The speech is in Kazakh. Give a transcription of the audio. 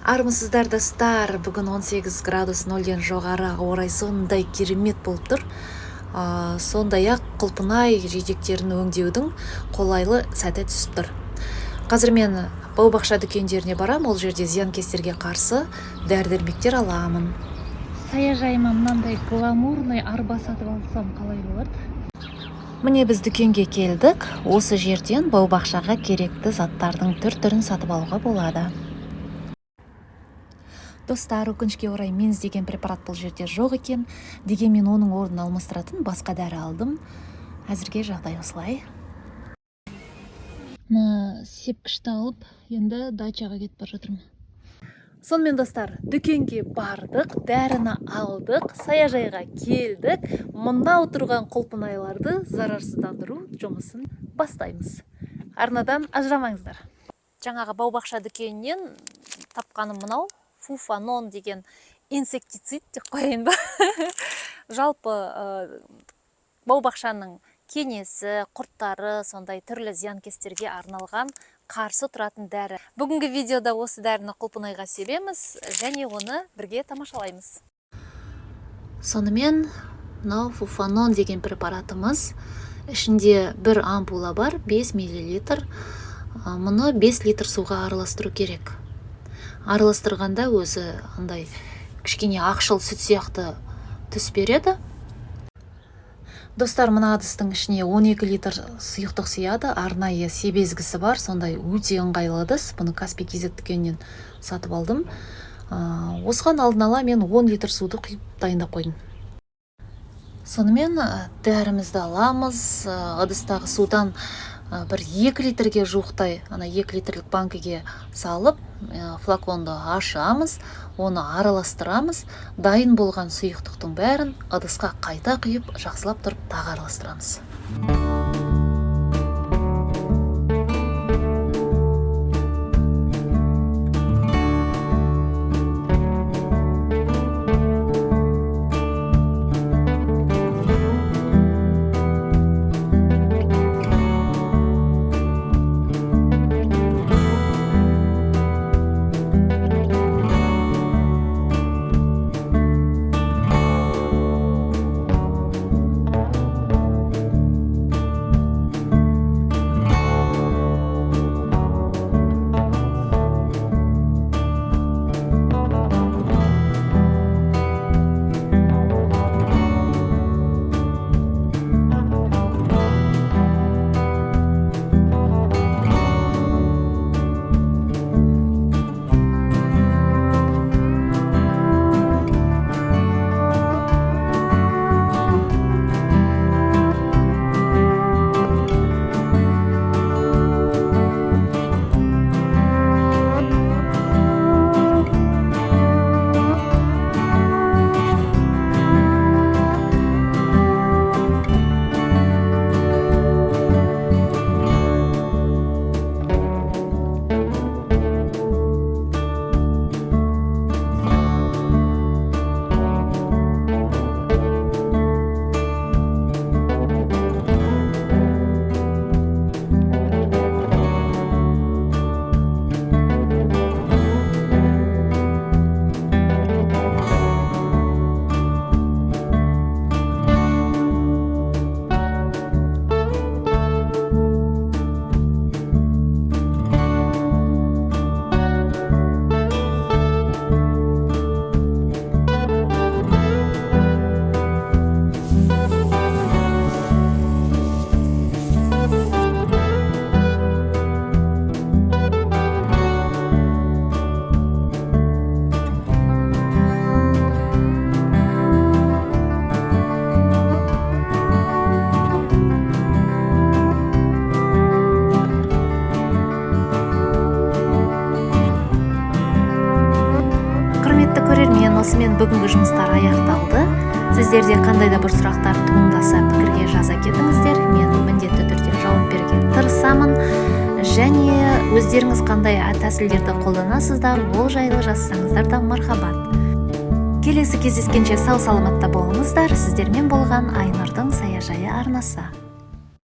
Армысыздар достар, бүгін 18 градус 0-ден жоғары ауа райы сондай керемет болып тұр. Сондай-ақ құлпынай жидектерін өңдеудің қолайлы сәті түсіп тұр. Қазір мен бау-бақша дүкендеріне барам, ол жерде зиянкестерге қарсы дәрі-дәрмектер аламын. Саяжайыма мынандай гламурный арба сатып алсам қалай болады? Міне біз дүкенге келдік. Осы жерден бау-бақшаға керекті заттардың түр-түрін сатып алуға болады. Достар, өкінішке орай менз деген препарат бұл жерде жоқ екен. Дегенмен оның орнын алмастыратын басқа дәрі алдым. Әзірге жағдай осылай. Сепкішті алып, енді дачаға кетіп бара жатырмын. Сонымен достар, дүкенге бардық, дәріні алдық, саяжайға келдік. Мұнда отырған құлпынайларды зарарсыздандыру жұмысын бастаймыз. Арнадан ажырамаңыздар. Жаңағы бау-бақша дүкенінен тапқаным мынау. Фуфанон деген инсектицид деп қояйын ба. Жалпы бау-бақшаның кенесі, құрттары, сондай түрлі зиянкестерге арналған қарсы тұратын дәрі. Бүгінгі видеода осы дәріні құлпынайға себеміз және оны бірге тамашалаймыз. Сонымен, мынау фуфанон деген препаратымыз. Ішінде бір ампула бар, 5 мл. Мұны 5 литр суға араластыру керек. Араластырғанда өзі андай кішкене ақшыл сүт сияқты түс береді. Достар, мына ыдыстың ішіне 12 литр сұйықтық сияды. Арнайы себезгісі бар, сондай өте ыңғайлы ыдыс. Бұны Каспий KZ дүкенінен сатып алдым. Осыған алдын ала мен 10 литр суды құйып дайындап қойдым. Сонымен дәрімізді аламыз. Ыдыстағы судан бір 2 литрге жуықтай 2 литрлік банкіге салып, флаконды ашамыз, оны араластырамыз. Дайын болған сұйықтықтың бәрін ыдысқа қайта құйып, жақсылап тұрып тағы араластырамыз. Осымен бүгінгі жұмыстар аяқталды. Сіздерде қандай да бір сұрақтар туындаса, пікірге жаза кетіңіздер. Мен міндетті түрде жауап беруге тырысамын. Және өздеріңіз қандай тәсілдерді қолданасыздар, ол жайлы жазсаңыздар да мархабат. Келесі кездескенше сау саламатта болыңыздар. Сіздермен болған Айнұрдың саяжайы арнасы.